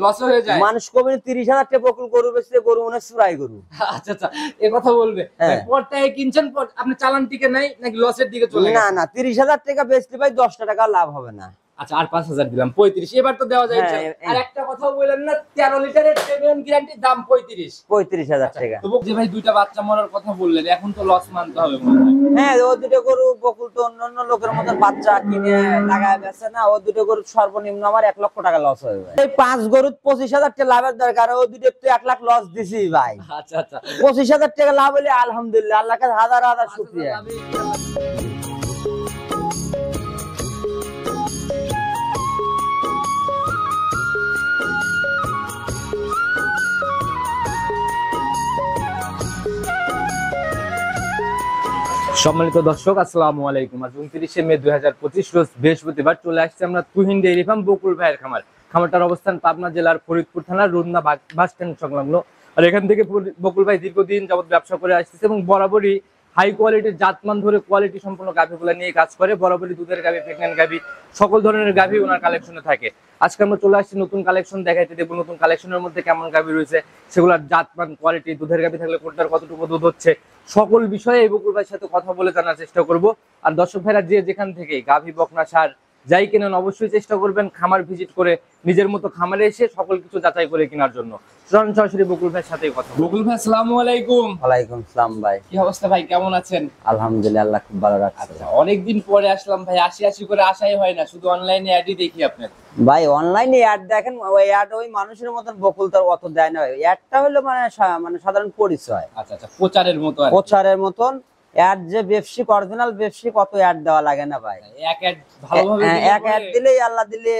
Loss হয়ে যায়। মানুষ কবে 30,000 টাকা বকুল গরু বেচতে গরু মনে চুরাই গরু। আচ্ছা আচ্ছা, এই কথা বলবে। পরটায় কিনছেন, আপনি চালান টিকে নাই নাকি লসের দিকে চলে গেছে? না না, 30,000 টাকা বেচতে ভাই 10 টাকা লাভ হবে না। আচ্ছা, আর 5,000 দিলাম, 35। এবার তো দেওয়া যায়। আর একটা কথাও বললেন না, 13 লিটারের প্রিমিয়াম গ্যারান্টি দাম 35,000 টাকা। তো যে ভাই দুইটা বাচ্চা মরার কথা বললেন, এখন তো লস মানতে হবে মনে হয়। হ্যাঁ, ও দুটো গরু বকুল তো অন্যান্য লোকের মতন বাচ্চা কিনে লাগায় বেচে না। ও দুটো গরু সর্বনিম্ন আমার 1 লক্ষ টাকা লস হয়ে যায়। এই 5 গরু 25,000 টাকা লাভের দরকার, ও দুটো তো 1 লাখ লস দিছি ভাই। আচ্ছা আচ্ছা, 25,000 টাকা লাভ হলে আলহামদুলিল্লাহ, আল্লাহর কাছে হাজার হাজার শুকরিয়া। সম্মানিত দর্শক, আসসালামু আলাইকুম। আজ 29শে মে 2025 রোজ বৃহস্পতিবার চলে আসছে আমরা তুহিন ডেইরি ফার্ম বকুল ভাইয়ের খামারটার অবস্থান পাবনা জেলার ফরিদপুর থানার রুন্না বাস স্ট্যান্ড সংলগ্ন। আর এখান থেকে বকুল ভাই দীর্ঘদিন যাবত ব্যবসা করে আসছে এবং বরাবরই হাই কোয়ালিটির জাতমান ধরে কোয়ালিটি সম্পন্ন গাভীগুলো নিয়ে কাজ করে। বরাবরই দুধের গাভী, প্রেগন্যান্ট গাভী, সকল ধরনের গাভী ওনার কালেকশনে থাকে। আজকে আমরা চলে আসছি নতুন কালেকশন দেখাইতে, দেখবো নতুন কালেকশনের মধ্যে কেমন গাভী রয়েছে, সেগুলোর জাতমান, কোয়ালিটি, দুধের গাভী থাকলে কোনটার কতটুকু দুধ হচ্ছে, সকল বিষয়ে এই বকুল ভাইয়ের সাথে কথা বলে জানার চেষ্টা করব। আর দর্শক ভাইরা যে যেখান থেকে গাভী, বকনা, সার যাই কেনেন অবশ্যই চেষ্টা করবেন খামার ভিজিট করে নিজের মতো খামারে এসে সকল কিছু যাচাই করে কেনার জন্য। সরাসরি বকুল ভাইয়ের সাথে কথা। বকুল ভাই, আসসালামু আলাইকুম। ওয়ালাইকুম আসসালাম ভাই। কি অবস্থা ভাই, কেমন আছেন? আলহামদুলিল্লাহ, আল্লাহ খুব ভালো রাখছে। আচ্ছা, অনেকদিন পরে আসলাম ভাই, আসি করে আশাই হয় না, শুধু অনলাইনে অ্যাডই দেখি আপনার। ভাই অনলাইনে অ্যাড দেখেন, ওই অ্যাড ওই মানুষের মতন বকুল তো অত দেয় না। অ্যাডটা হলো মানে সাধারণ পরিচয়। আচ্ছা আচ্ছা, প্রচারের মতো। প্রচারের মতন অ্যাড, যে ব্যবসায়িক অরিজিনাল ব্যবসায়িক কত অ্যাড দেওয়া লাগে না ভাই। এক অ্যাড ভালোভাবে এক অ্যাড দিলেই আল্লাহ দিলে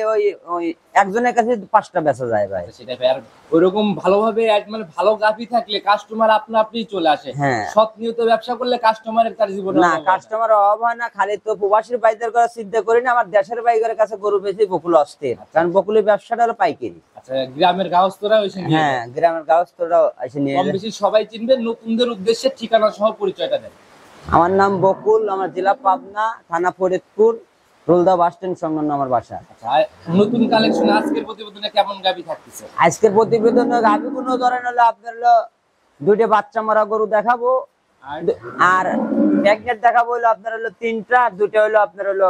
ওই একজনের কাছে 5টা বেচা যায় ভাই। সেটা ভাই, আর ওইরকম ভালোভাবে অ্যাড মানে ভালো গাভী থাকলে কাস্টমার আপনি চলে আসে। সৎ নিয়ত ব্যবসা করলে কাস্টমারের তার জীবনে না, কাস্টমার অভাব হয় না। খালি তো প্রবাসীর ভাইদের কথা চিন্তা করি না, আমার দেশের ভাইদের কাছে গরু বেশি বকুল অস্থির, কারণ বকুলের ব্যবসাটা হলো পাইকারি। আচ্ছা, গ্রামের গাওস্তরা এসে নিয়ে হ্যাঁ, গ্রামের গাওস্তরা এসে নিয়ে কম বেশি সবাই চিনবে। নতুনদের উদ্দেশ্যে ঠিকানা সহ পরিচয়টা দেন। আমার নাম বকুল, আমার জেলা পাবনা, থানা ফরিদপুর, রোলদা বাস স্ট্যান্ড সংলগ্ন আমার বাসা। আচ্ছা, নতুন কালেকশন আজকের প্রতিবেদনে কেমন গাভী থাকতেছে? আজকের প্রতিবেদনে গাভী কোনো ধরেন হলো আপনার হলো দুইটা বাচ্চা মারা গরু দেখাবো, আর প্রেগন্যান্ট দেখাবো হলো আপনার হলো 3টা, আর দুটো হলো আপনার হলো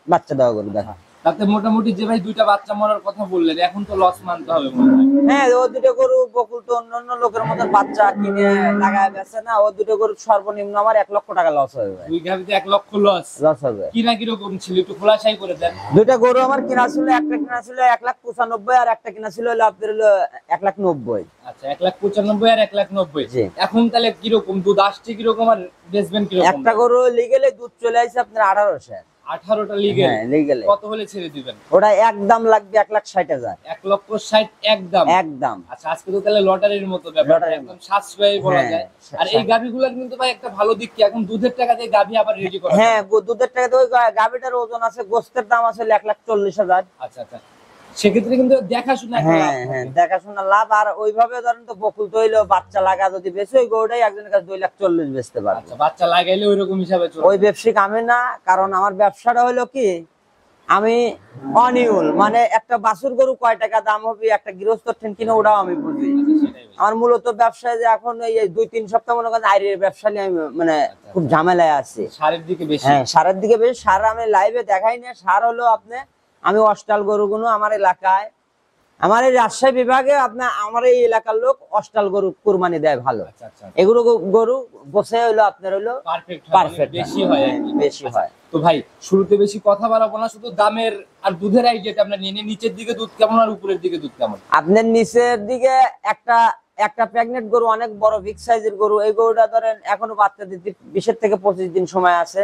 বাচ্চা দেওয়া গরু দেখাবো। তাতে মোটামুটি যে ভাই দুইটা বাচ্চা মরার কথা বললেন, এখন তো লস মানতে হবে মনে হয়। হ্যাঁ, ও দুটো গরু বকুল তো অন্যান্য লোকের মতন বাচ্চা কিনে লাগায় বেচে না। ও দুটো গরু সর্বনিম্ন আমার 1 লক্ষ টাকা লস হয়ে যায়। দুই গাভীতে 1 লক্ষ লস হবে। কিনা কিরকম ছিল একটু খোলাসাই করে দেন। দুইটা গরু আমার কিনা ছিল, একটা কিনা ছিল 1,95,000 আর একটা কিনা ছিল হলো আপনার হলো 1,90,000। আচ্ছা, 1,95,000 আর 1,90,000। এখন তাহলে কিরকম দুধ আসছে, কিরকম আর বেচবেন কিরকম? একটা গরু লিগেলে দুধ চলে আসছে আপনার 1800। 18টা লিগেল? হ্যাঁ, লিগেল। কত হলে ছেড়ে দিবেন? ওটা একদম লাগবে 1,60,000। 1,60,000 একদম? একদম। আচ্ছা, আজকে তো তাহলে লটারির মতো ব্যাপার, একদম সাশ্রয়ী বলা যায়। আর এই গাভীগুলোর কিন্তু ভাই একটা ভালো দিক কি, এখন দুধের টাকা দিয়ে গাভী আবার রেডি করা। হ্যাঁ, দুধের টাকা দিয়ে ওই গাভীটার ওজন আছে, গোশতের দাম আছে 1,40,000। আচ্ছা আচ্ছা, সেক্ষেত্রে কিন্তু দেখাশোনা। হ্যাঁ হ্যাঁ, দেখাশোনা লাভ। আর ওইভাবে ধরেন তো বকুল তো হইলো বাচ্চা লাগা যদি বেশি, ওই গরুটাই একজনের কাছে 2,40,000 বেচতে পারবে। আচ্ছা, বাচ্চা লাগাইলে ওইরকম হিসাবে চলে। ওই ব্যবসায়িক আমি না, কারণ আমার ব্যবসাটা হলো কি, আমি অনিউল মানে একটা বাছুর গরু কয় টাকা দাম হবে একটা গৃহস্থ ঠেন কিনে, ওটাও আমি বুঝি। আমার মূলত ব্যবসায় যে এখন এই 2-3 সপ্তাহ মনে করেন আইরের ব্যবসা নিয়ে আমি মানে খুব ঝামেলায় আছি। সারের দিকে বেশি? হ্যাঁ, সারের দিকে বেশি। সার আমি লাইভে দেখাই না। সার হলো আপনি, আমি অস্টাল গরুগুলো আমার এলাকায়, আমার এই রাজশাহী বিভাগে আপনার আমার এই এলাকার লোক অস্টাল গরু কুরবানি দেয় ভালো। এগুলো গরু বসে হইলো আপনার হইলো পারফেক্ট বেশি হয়, বেশি হয়। তো ভাই শুরুতে বেশি কথা বাড়াবো না, শুধু দামের আর দুধের আইডিয়াটা আমরা নিয়ে নিই। নিচের দিকে দুধ কেমন আর উপরের দিকে দুধ কেমন? আপনার নিচের দিকে একটা প্রেগন্যান্ট গরু, অনেক বড় বিগ সাইজের গরু। এই গরুটা ধরেন এখনো বাচ্চা দিতে 20 থেকে 25 দিন সময় আছে।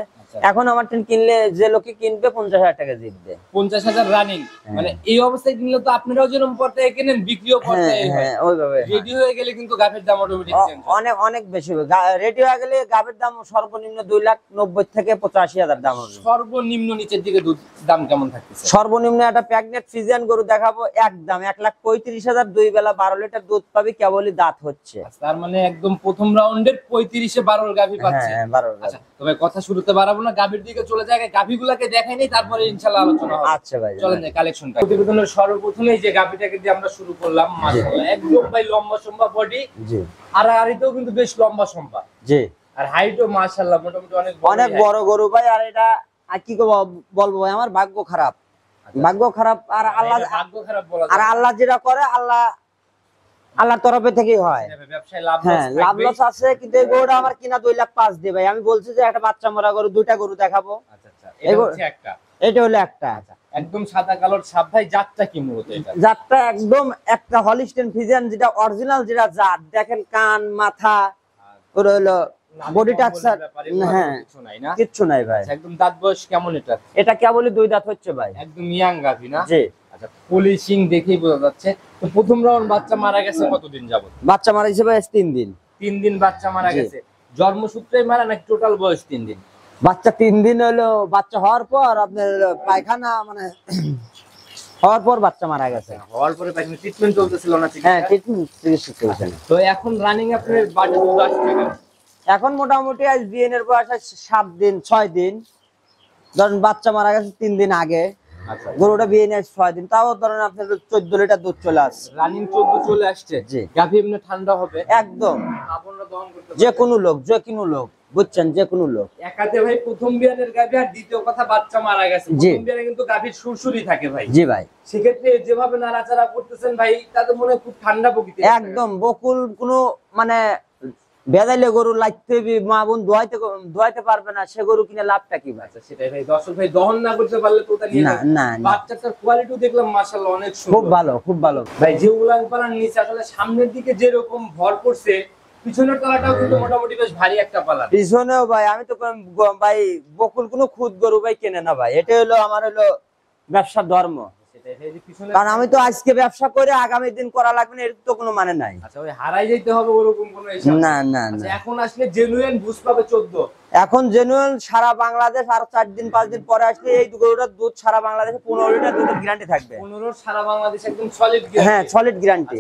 এখন আমার ট্রেন কিনলে যে লোকে কিনবে 50,000 টাকা জিতবে। 50,000 রানিং? মানে এই অবস্থায় কিনলে তো আপনারাও যেরকম পর্যায়ে কেনেন, বিক্রিও পর্যায়ে। হ্যাঁ, ওইভাবে রেডি হয়ে গেলে কিন্তু গাভীর দাম অটোমেটিক চেঞ্জ হয়। অনেক অনেক বেশি হবে। রেডি হয়ে গেলে গাভীর দাম সর্বনিম্ন 2,90,000 থেকে 85,000 দাম হবে। সর্বনিম্ন নিচের দিকে দুধ দাম কেমন থাকতেছে? সর্বনিম্ন একটা প্রেগন্যান্ট ফ্রিজিয়ান গরু দেখাবো, একদম 1,35,000, 2 বেলা 12 লিটার দুধ পাবি, কেবলই দাঁত হচ্ছে। তার মানে একদম প্রথম রাউন্ডের 35-এ 12 গাভী পাচ্ছে। হ্যাঁ, 12। আচ্ছা, তো তবে কথা শুরুতে বাড়াবো না, গাভীর দিকে চলে যায়, গাভীগুলাকে দেখাই নেই, তারপরে ইনশাআল্লাহ আলোচনা হবে। আচ্ছা ভাই, চলেন যাই কালেকশনটা। প্রতিবেদনের সর্বপ্রথমেই যে গাভীটাকে দিয়ে আমরা শুরু করলাম, মাশাআল্লাহ একদম ভাই লম্বা সম্বা বডি, জি আর আড়িতেও কিন্তু বেশ লম্বা সম্বা, জি, আর হাইটও মাশাআল্লাহ মোটামুটি অনেক বড় গরু ভাই। আর এটা আর কি বলবো ভাই, আমার ভাগ্য খারাপ, ভাগ্য খারাপ। আর আল্লাহ, ভাগ্য খারাপ বলা আর আল্লাহ যেটা করে আল্লাহর তরফে থেকেই হয়। ব্যবসায় লাভ হ্যাঁ, লাভ লস আছে, কিন্তু এই গরুটা আমার কিনা 2,05,000 দিয়ে ভাই। আমি বলছি যে একটা বাচ্চা মরা গরু, দুইটা গরু দেখাবো। আচ্ছা আচ্ছা, এটা হচ্ছে একটা, এটা হলো একটা, একদম সাদা কালোর ছাপ। ভাই জাতটা কি মূলত এটা? জাতটা একদম একটা হলিস্টিয়ান ফ্রিজিয়ান, যেটা অরিজিনাল, যেটা জাত। দেখেন কান মাথা, ওর হলো বডি টাক্সার, হ্যাঁ কিচ্ছু নাই ভাই। একদম দাঁত বয়স কেমন এটা? এটা কেবলই 2 দাঁত হচ্ছে ভাই, একদম ইয়াং গাভী না? জি। আচ্ছা, পলিশিং দেখেই বোঝা যাচ্ছে। তো প্রথম রাউন্ড বাচ্চা মারা গেছে কতদিন যাবত? বাচ্চা মারা গেছে ভাই 3 দিন। 3 দিন বাচ্চা মারা গেছে। জন্মসূত্রে মারা নাকি টোটাল বয়স 3 দিন? বাচ্চা 3 দিন হলো, বাচ্চা হওয়ার পর আপনার পায়খানা মানে হওয়ার পর বাচ্চা মারা গেছে। হওয়ার পরে পায়খানা ট্রিটমেন্ট চলতেছিল না? হ্যাঁ, ট্রিটমেন্ট চিকিৎসা চলছে। তো এখন রানিং আপনার বাড়ি দুধ আসছে কেন? এখন মোটামুটি আজ বিএন এর বয়স 7 দিন 6 দিন, ধরেন বাচ্চা মারা গেছে 3 দিন আগে। আচ্ছা, গরুটা বিএন এর 6 দিন, তাও ধরেন আপনার 14 লিটার দুধ চলে আসছে। রানিং 14 চলে আসছে। জি, গাভী এমনি ঠান্ডা হবে একদম। আপনারা দহন করতে যে কোনো লোক বুঝছেন, যে কোনো লোক। একাতে ভাই প্রথম বিয়ানের গাভী, আর দ্বিতীয় কথা বাচ্চা মারা গেছে। প্রথম বিয়ানে কিন্তু গাভীর সুরসুরি থাকে ভাই। জি ভাই, সেক্ষেত্রে যেভাবে নাড়াচাড়া করতেছেন ভাই, তাতে মনে হয় খুব ঠান্ডা প্রকৃতি। একদম বকুল কোনো মানে বেদাইলে গরু লাগতে মা বোন দোয়াইতে পারবে না, সে গরু কিনে লাভটা কি ভাই? সেটাই ভাই, দর্শক ভাই দহন না করতে পারলে তো তার না না, বাচ্চাটার কোয়ালিটিও দেখলাম মাশাআল্লাহ অনেক সুন্দর, খুব ভালো, খুব ভালো ভাই। যে উলান পালান নিচে আসলে সামনের দিকে যেরকম ভর করছে, পিছনের তলাটাও কিন্তু মোটামুটি বেশ ভারী একটা পালান। পিছনেও ভাই আমি তো ভাই বকুল কোনো খুদ গরু ভাই কেনে না ভাই। এটা হলো আমার হলো ব্যবসার ধর্ম। কারণ আমি তো আজকে ব্যবসা করে আগামী দিন করা লাগবে না, এর তো কোনো মানে নাই। আচ্ছা, ওই হারাই যাইতে হবে ওরকম কোনো হিসাব না না আচ্ছা, না। এখন আসলে জেনুইন বুঝ পাবে 14। এখন জেনুইন সারা বাংলাদেশ, আর 4 দিন 5 দিন পরে আসলে এই গরুটার দুধ সারা বাংলাদেশে 15 লিটার দুধের গ্যারান্টি থাকবে। 15 সারা বাংলাদেশ একদম সলিড গ্যারান্টি। হ্যাঁ, সলিড গ্যারান্টি।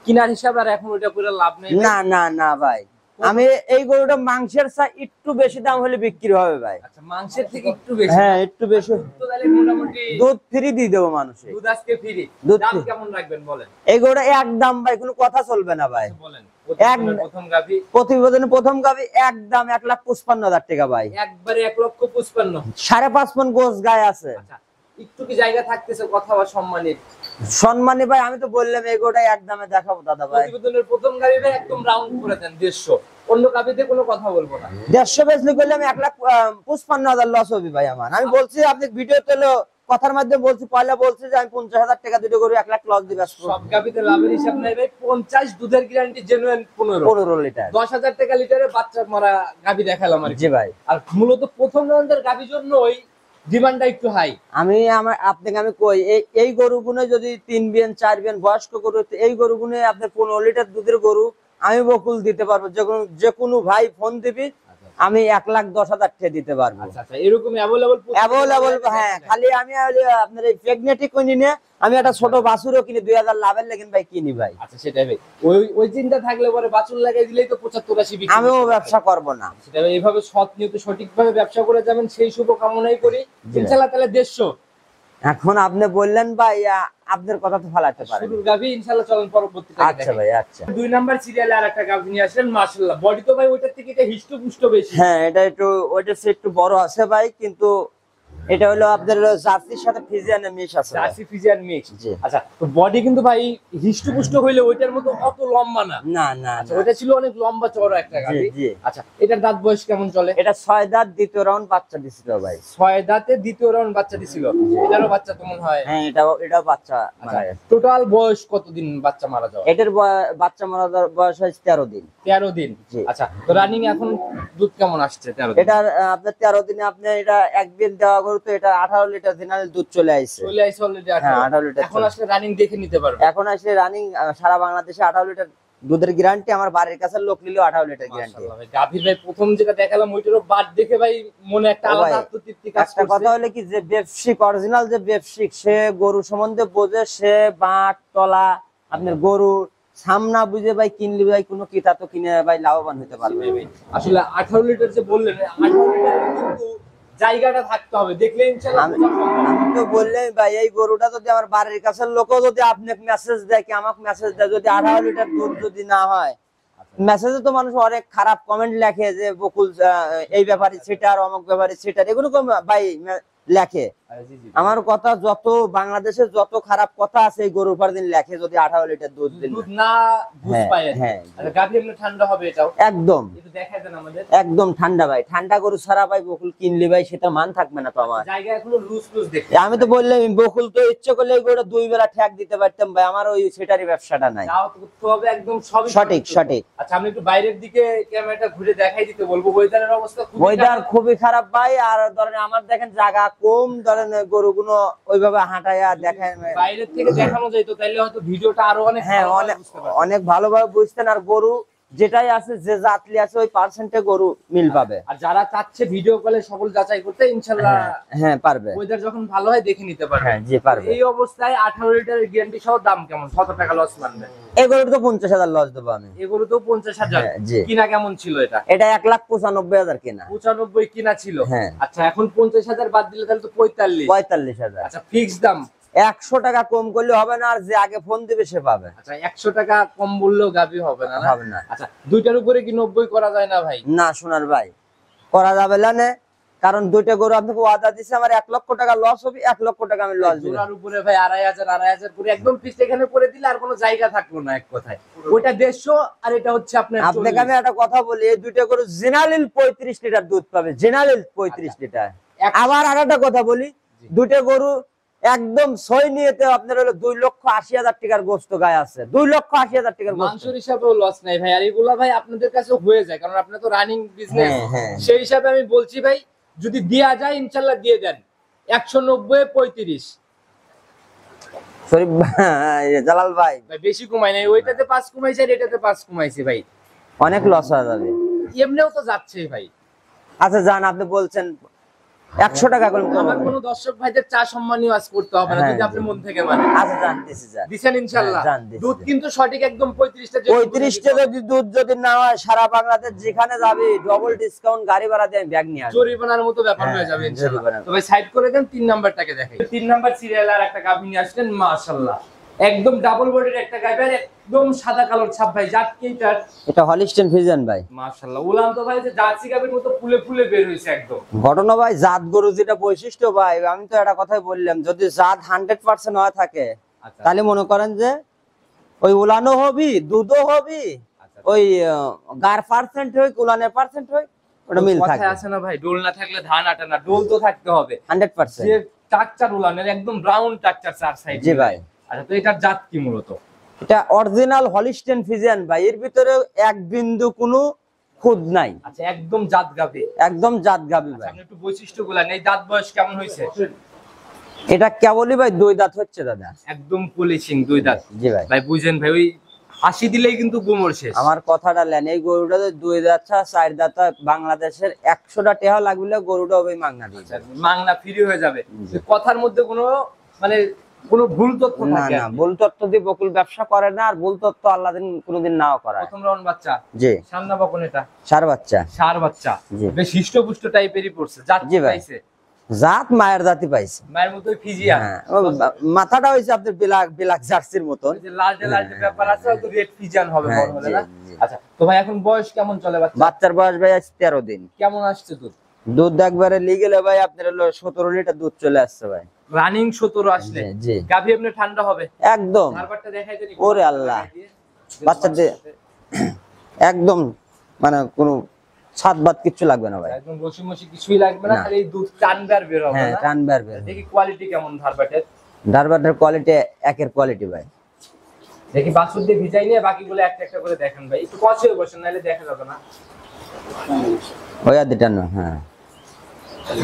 কিনার হিসাব আর এখন ওটা পুরো লাভ নেই। না না না ভাই, আমি এই গরুটা মাংসের চেয়ে একটু বেশি দাম হলে বিক্রি হবে ভাই। আচ্ছা, মাংসের থেকে একটু বেশি? হ্যাঁ, একটু বেশি। তো তাহলে মোটামুটি দুধ ফ্রি দিয়ে দেবো মানুষে। দুধ আজকে ফ্রি। দুধ দাম free। কেমন রাখবেন বলেন? এই গরুটা একদম ভাই, কোনো কথা চলবে না ভাই। বলেন। প্রথম গাভী, প্রতিবেদনে প্রথম গাভী একদম 1,55,000 টাকা ভাই। একবারে 1,55,000। 5.5 মণ গোস গায়ে আছে। আচ্ছা, একটু কি জায়গা থাকতেছে কথা বা সম্মানের? সম্মানী ভাই, আমি তো বললাম এই গরুটা একদমে দেখাবো দাদা ভাই। প্রতিবেদনের প্রথম গাভী ভাই একদম রাউন্ড করে দেন 150। অন্য গাভীতে কোনো কথা বলবো না। 150 বেচলে করলে আমি 1,55,000 লস হবে ভাই আমার। আমি বলছি আপনি ভিডিও তেলো কথার মাধ্যমে বলছি, পয়লা বলছি যে আমি 50,000 টাকা দুটো গরু 1 লাখ লস দিবে। সব গাভীতে লাভের হিসাব নাই ভাই। 50 দুধের গ্যারান্টি, জেনুইন 15 লিটার, 10,000 টাকা লিটারে বাচ্চা মারা গাভী দেখালাম আর কি। জি ভাই। আর মূলত প্রথম রাউন্ডের গাভীর জন্য ওই ডিমান্ডটা একটু হাই। আপনাকে আমি কই, এই গরুগুলো যদি 3 বিয়ান 4 বিয়ান বয়স্ক গরু, এই গরুগুলো আপনি 15 লিটার দুধের গরু আমি বকুল দিতে পারবো। যে কোনো ভাই ফোন দিবি, আমি 1,10,000 টাকা দিতে পারবো। আচ্ছা আচ্ছা, এরকম অ্যাভেলেবল। হ্যাঁ, খালি আমি আপনার এই প্রেগনেটিক কিনি না, আমি একটা ছোট বাছুরও কিনি 2,000 লাভের লেগেন ভাই কিনি ভাই। আচ্ছা, সেটাই ভাই। ওই চিন্তা থাকলে পরে বাছুর লাগাই দিলেই তো 75-80 বিক্রি। আমিও ব্যবসা করব না। সেটা ভাই, এইভাবে সৎ নিয়ত সঠিকভাবে ব্যবসা করে যাবেন, সেই শুভ কামনাই করি। ইনশাআল্লাহ তাহলে 150। এখন আপনি বললেন ভাই, আপনার কথা তো ফালাতে পারেন। শুরুর গাভী ইনশাআল্লাহ চলেন পরবর্তীতে। আচ্ছা ভাই, আচ্ছা। 2 নাম্বার সিরিয়ালে আরেকটা গাভী নিয়ে আসলেন, মাশাআল্লাহ। বডি তো ভাই ওইটার থেকে এটা হিষ্টপুষ্ট বেশি। হ্যাঁ, এটা একটু ওইটা একটু বড় আছে ভাই, কিন্তু এটা হলো আপনার জার্সির সাথে ফিজিয়ানের মিক্স আছে। Jersey Fijian mix. জি। আচ্ছা, তো বডি কিন্তু ভাই হিষ্টপুষ্ট হইলে ওইটার মতো অত লম্বা না। না না, আচ্ছা, ওইটা ছিল অনেক লম্বা চওড়া একটা গাভী। জি। আচ্ছা, এটার দাঁত বয়স কেমন চলে? এটা 6 দাঁত, দ্বিতীয় রাউন্ড বাচ্চা দিছিল ভাই। 6 দাঁতে দ্বিতীয় রাউন্ড বাচ্চা দিছিল। এটারও বাচ্চা তো মনে হয়। হ্যাঁ, এটাও বাচ্চা মারা গেছে। টোটাল বয়স কতদিন বাচ্চা মারা যাওয়া? এটার বাচ্চা মারা যাওয়ার বয়স হচ্ছে 13 দিন। 13 দিন। জি। আচ্ছা, তো রানিং এখন দুধ কেমন আসছে 13 দিন? এটার আপনার 13 দিনে আপনি এটা এক বিল দেওয়া গরু তো এটা 18 লিটার দিনাল দুধ চলে আসছে। চলে আইছে অলরেডি। হ্যাঁ, 18 লিটার। এখন আসলে রানিং দেখে নিতে পারবে। এখন আসলে রানিং সারা বাংলাদেশে 18 লিটার দুধের গ্যারান্টি। আমার বাড়ির কাছে লোক নিলেও 18 লিটার গ্যারান্টি। মাশাআল্লাহ ভাই, গাভীর ভাই প্রথম যেটা দেখালাম ওইটারও বাট দেখে ভাই মনে একটা আলাদা আত্মতৃপ্তি কাজ একটা করছে। কথা হলো কি, যে ব্যবসায়িক অরিজিনাল যে ব্যবসায়িক, সে গরু সম্বন্ধে বোঝে, সে বাট তলা আপনার গরু সামনা বুঝে ভাই কিনলি ভাই কোনো কিতা তো কিনে ভাই লাভবান হতে পারবে। আসলে 18 লিটার যে বললেন 18 লিটার কিন্তু জায়গাটা থাকতে হবে, দেখলে ইনশাআল্লাহ আমি তো বললেন ভাই এই গরুটা যদি আমার বাড়ির কাছের লোকও যদি আপনাকে মেসেজ দেয় কি আমাকে মেসেজ দেয়, যদি 18 লিটার দুধ যদি না হয়, মেসেজে তো মানুষ অনেক খারাপ কমেন্ট লেখে যে বকুল এই ব্যাপারে সেটার অমুক ব্যাপারে সেটার এগুলো ভাই লেখে। আমার কথা যত বাংলাদেশে যত খারাপ কথা আছে এই গরুর পর দিন লেখে যদি 18 লিটার দুধ দিন দুধ না বুঝ পায়। হ্যাঁ আচ্ছা গাভী এমনি ঠান্ডা হবে এটাও একদম একটু দেখাই দেন আমাদের। একদম ঠান্ডা ভাই, ঠান্ডা গরু ছাড়া ভাই বকুল কিনলি ভাই সেটা মান থাকবে না তো আমার জায়গা এখনো লুজ লুজ দেখতে। আমি তো বললাম বকুল তো ইচ্ছে করলে এই গরুটা 2 বেলা ঠ্যাক দিতে পারতাম ভাই, আমার ওই সেটারই ব্যবসাটা নাই। তাও করতে হবে একদম সবই সঠিক সঠিক। আচ্ছা আমি একটু বাইরের দিকে ক্যামেরাটা ঘুরে দেখাই দিতে বলবো। ওয়েদারের অবস্থা খুবই ওয়েদার খারাপ। খুবই খারাপ ভাই, আর ধরেন আমার দেখেন জায়গা কম, ধরেন গরুগুলো ওইভাবে হাঁটাইয়া দেখেন বাইরের থেকে দেখানো যাইতো তাইলে হয়তো ভিডিওটা আরো অনেক হ্যাঁ ভালোভাবে অনেক বুঝতে পারবেন। অনেক ভালোভাবে বুঝতেন। আর গরু যেটাই আছে যে জাতলি আছে ওই পার্সেন্টে গরু মিল পাবে। আর যারা চাচ্ছে ভিডিও কলে সকল যাচাই করতে ইনশাআল্লাহ হ্যাঁ পারবে, ওয়েদার যখন ভালো হয় দেখে নিতে পারবে। হ্যাঁ জি পারবে। এই অবস্থায় 18 লিটারের গ্যারান্টি সহ দাম কেমন, কত টাকা লস মানবে? এই গরুটা তো 50,000 লস দেবো আমি। এগুলো তো 50,000। হ্যাঁ, জি। কিনা কেমন ছিল এটা? এটা 1,95,000 কেনা। 95 কিনা ছিল। হ্যাঁ। আচ্ছা এখন 50,000 বাদ দিলে তাহলে তো 45। 45,000। আচ্ছা ফিক্স দাম 100 টাকা কম করলে হবে না, আর যে আগে ফোন দিবে সে পাবে। আচ্ছা 100 টাকা কম বললেও গাবি হবে না? হবে না। আচ্ছা দুইটার উপরে কি 90 করা যায় না ভাই? না সোনার ভাই করা যাবে না, কারণ দুইটা গরু আপনাকে ওয়াদা দিছে আমার 1 লক্ষ টাকা লস হবে, 1 লক্ষ টাকা আমি লস দিব। জোড়ার উপরে ভাই 2,500 করে একদম পিস্ট এখানে করে দিলে আর কোনো জায়গা থাকলো না এক কথায়। ওটা 150 আর এটা হচ্ছে আপনার আপনাকে আমি একটা কথা বলি, এই দুইটা গরু জেনারেল 35 লিটার দুধ পাবে, জেনারেল 35 লিটার। আবার আরেকটা কথা বলি, দুইটা গরু একদম সই নিয়েতে আপনার হলো 2,80,000 টাকার গোস্ত গায়ে আছে, 2,80,000 টাকার গোস্ত। মাংসের হিসাবেও লস নাই ভাই। আর এগুলা ভাই আপনাদের কাছে হয়ে যায় কারণ আপনার তো রানিং বিজনেস। সেই হিসাবে আমি বলছি ভাই যদি দেয়া যায় ইনশাআল্লাহ দিয়ে দেন। 190 35 সরি জালাল ভাই ভাই বেশি কমাই নাই, ওইটাতে 5 কমাইছে আর এটাতে 5 কমাইছে ভাই। অনেক লস হয়ে যাবে। এমনিও তো যাচ্ছে ভাই। আচ্ছা জান আপনি বলছেন 100 টাকা করে আমার কোন দর্শক ভাইদের চা সম্মানীয় আজ করতে হবে না যদি আপনি মন থেকে মানেন। আচ্ছা জান দিছি জান দিছেন ইনশাআল্লাহ। জান দিছি। দুধ কিন্তু সঠিক একদম 35টা 35টা যদি দুধ যদি না হয় সারা বাংলাদেশ যেখানে যাবে ডবল ডিসকাউন্ট গাড়ি ভাড়া দিয়ে আমি ব্যাগ নিয়ে আসবো। জরিমানার মতো ব্যাপার হয়ে যাবে ইনশাআল্লাহ। জরিমানা। তো ভাই সাইড করে দেন 3 নাম্বারটাকে দেখাই। 3 নাম্বার সিরিয়াল আর একটা গাভী নিয়ে আসলেন মাশাআল্লাহ। একদম ডাবল বডির একটা গাভী আর একদম সাদা কালোর ছাপ ভাই। জাত কি এটার? এটা হলিস্টেইন ফ্রিজিয়ান ভাই। মাশাআল্লাহ উলান তো ভাই যে জার্সি গাভীর মতো ফুলে ফুলে বের হইছে একদম। ঘটনা ভাই জাত গরু যেটা বৈশিষ্ট্য ভাই, আমি তো একটা কথাই বললাম, যদি জাত 100% হয়ে থাকে আচ্ছা তাহলে মনে করেন যে ওই উলানো হবি দুধও হবি, আচ্ছা ওই গার পার্সেন্ট হয় উলানের পার্সেন্ট হয় ওটা মিল থাকে। কথা আছে না ভাই ডোল না থাকলে ধান আটা না, ডোল তো থাকতে হবে 100%। যে টাকচার উলানের একদম ব্রাউন টাকচার চার সাইড। জি ভাই। আচ্ছা তো এটার জাত কি মূলত? এটা অরিজিনাল হলিস্টেইন ফ্রিজিয়ান ভাই, এর ভিতরে এক বিন্দু কোনো খুদ নাই। আচ্ছা একদম জাত গাভী, একদম জাত গাবি ভাই। আপনি একটু বৈশিষ্ট্যগুলা নেই। দাঁত বয়স কেমন হয়েছে? এটা কেবলই ভাই 2 দাঁত হচ্ছে দাদা। একদম পলিশিং 2 দাঁত। জি ভাই। ভাই বুঝেন ভাই ওই 80 দিলেই কিন্তু গোমর শেষ। আমার কথাটা লেন, এই গরুটা 2 দাঁত 4 দাঁত বাংলাদেশের 100টা টাকা লাগলে গরুটা হবে মাগনা দিয়ে যাবে। মাংনা ফ্রি হয়ে যাবে। কথার মধ্যে কোনো মানে কোনো ভুল তথ্য না থাকে না ভুল তথ্য দিয়ে বকুল ব্যবসা করে না, আর ভুল তথ্য আল্লাহ দিন কোনোদিন নাও করায়। প্রথম রাউন্ড বাচ্চা জি সামনা বকন এটা সার বাচ্চা। সার বাচ্চা জি। বেশ হিষ্টপুষ্ট টাইপেরই পড়ছে। জাত জি ভাই। পাইছে জাত মায়ের জাতি পাইছে। মায়ের মতোই ফিজিয়ান। হ্যাঁ মাথাটা হইছে আপনার ব্ল্যাক জার্সির মতন। ওই যে লালটে লালটে ব্যাপার আছে হয়তো রেড ফিজিয়ান হবে হ্যাঁ, বড় হলে জি, না। জি। আচ্ছা তো ভাই এখন বয়স কেমন চলে বাচ্চা? বাচ্চার বয়স ভাই আজ 13 দিন। কেমন আসছে দুধ? দুধ একবারে লিগেলে ভাই আপনার হলো 17 লিটার দুধ চলে আসছে ভাই। রানিং 17 আসলে জি, জি। গাভী আপনি ঠান্ডা হবে একদম। ধারবারটা দেখাই দেন। ওরে আল্লাহ। বাচ্চাদের একদম মানে কোনো ছাদ বাদ কিচ্ছু লাগবে না ভাই। একদম বসি মসি কিছুই লাগবে না, না। খালি দুধ টানবে আর বের হবে হ্যাঁ না। টান বের বের। দেখি কোয়ালিটি কেমন ধারবাটের। ডারবাটের কোয়ালিটি একের কোয়ালিটি ভাই। দেখি বাছুর দিয়ে ভিজাই নিয়ে বাকিগুলো একটা একটা করে দেখেন ভাই। একটু কষ্ট হয়ে বসেন নাহলে দেখা যাবে না। ওই আর দিটা না। হ্যাঁ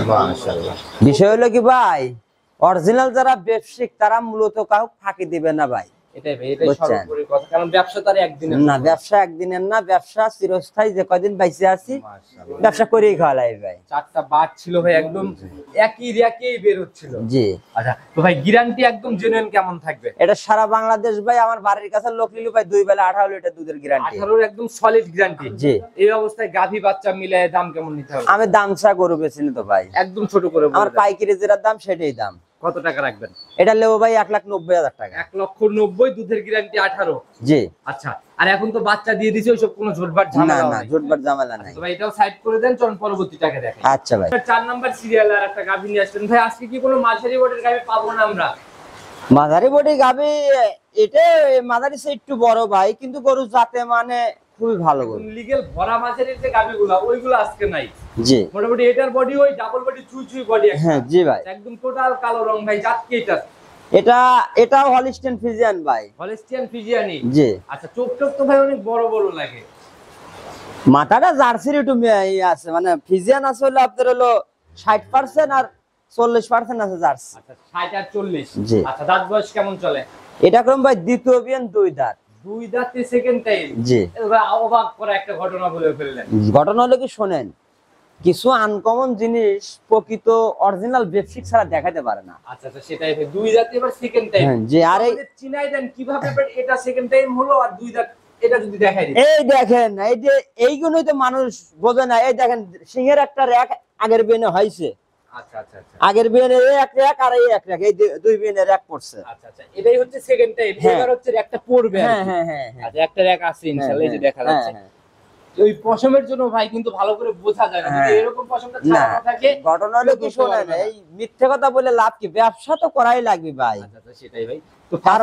মাশাআল্লাহ। বিষয় হলো কি ভাই, অরিজিনাল যারা ব্যবসায়িক তারা মূলত কাউকে ফাঁকি দিবে না ভাই। এটাই ভাই, এটাই বুঝছেন? সর্বোপরি কথা, কারণ ব্যবসা তার একদিনের না, ব্যবসা একদিনের না, ব্যবসা চিরস্থায়ী। যে কয়দিন বাইচে আছি মাশাআল্লাহ। ব্যবসা করেই খাওয়া লাগবে ভাই। চারটা বাট ছিল ভাই, একদম একই রেকেই বের হচ্ছিল। জি। আচ্ছা, তো ভাই গ্যারান্টি একদম জেনুইন কেমন থাকবে? এটা সারা বাংলাদেশ ভাই, আমার বাড়ির কাছে লোক নিলে ভাই 2 বেলা 18 লিটার দুধের গ্যারান্টি। 18 একদম সলিড গ্যারান্টি। জি। এই অবস্থায় গাভী বাচ্চা মিলে দাম কেমন নিতে হবে? আমি দাম চা গরু বেচিনি তো ভাই, একদম ছোট করে বলে আমার দেন। পাইকারি যেটা দাম সেটাই দাম। কত টাকা রাখবেন? এটা লেবো ভাই 1,90,000 টাকা। 1,90,000, দুধের গ্যারান্টি 18। জি। আচ্ছা, আর এখন তো বাচ্চা দিয়ে দিছে, ওইসব কোনো ঝোটবাট না ঝামেলা না, নাই। জোটবার ঝামেলা নাই। তো ভাই এটাও সাইড করে দেন, চলুন পরবর্তীটাকে দেখেন। আচ্ছা ভাই। 4 নাম্বার সিরিয়ালে আর একটা গাভী নিয়ে আসলেন ভাই, আজকে কি কোনো মাঝারি বটের গাভী পাবো না আমরা? মাঝারি বডি গাবি, এটা মাঝারি সে একটু বড় ভাই, কিন্তু গরু জাতে মানে খুবই ভালো গরু। লিগেল ভরা মাঝারির যে গাভীগুলো, ওইগুলো আজকে নাই। জি। মোটামুটি এটার বডি ওই ডাবল বডি চুই চুই বডি একটা। হ্যাঁ জি ভাই। একদম টোটাল কালো রং ভাই, জাত কি এটা? এটাও হলিস্টেন ফিজিয়ান ভাই। হলিস্টিয়ান ফিজিয়ানি। জি। আচ্ছা, চোখ টোক তো ভাই অনেক বড় বড় লাগে। মাথাটা জার্সির একটু আছে, মানে ফিজিয়ান আছে হলো আপনার হলো 60% আর 40% আছে জার্সি। আচ্ছা, 60 আর 40। জি। আচ্ছা, দাঁত বয়স কেমন চলে? এটা করুন ভাই দ্বিতীয় বিয়ান 2 দাঁত। 2 দাঁতে সেকেন্ড টাইম। জি। এবার অবাক করা একটা ঘটনা বলে ফেললেন। ঘটনা হলো কি শোনেন, কিছু আনকমন জিনিস প্রকৃত অরিজিনাল বেপসিক ছাড়া দেখাতে পারে না। আচ্ছা আচ্ছা, সেটাই ভাই, 2 দাঁতে এবার সেকেন্ড টাইম। হ্যাঁ, জি। আর এই চিনাই দেন কিভাবে এবার এটা সেকেন্ড টাইম হলো, আর 2 দাঁত এটা যদি দেখাই দিই। এই দেখেন, এই যে এইগুলোই তো মানুষ বোঝে না। এই দেখেন সিংহের একটা র‍্যাক আগের বেনে হয়েছে, আচ্ছা আচ্ছা আচ্ছা আগের বেনে এক র‍্যাক আর এই এক র‍্যাক, এই দুই বেনে র‍্যাক পড়ছে। আচ্ছা আচ্ছা, এটাই হচ্ছে সেকেন্ড টাইম। হ্যাঁ। এবার হচ্ছে একটা পড়বে আর হ্যাঁ কি। হ্যাঁ হ্যাঁ হ্যাঁ। আচ্ছা, একটা র‍্যাক আছে ইনশাআল্লাহ, এই যে দেখা যাচ্ছে। হ্যাঁ, ওই পশমের জন্য ভাই কিন্তু ভালো করে বোঝা যায় না, যদি হ্যাঁ। এরকম পশমটা না, ছাড়ানো থাকে। ঘটনা হলো কি শোনেন, এই মিথ্যে কথা বলে লাভ কি, ব্যবসা তো করাই লাগবে ভাই। আচ্ছা আচ্ছা, সেটাই ভাই। তো আর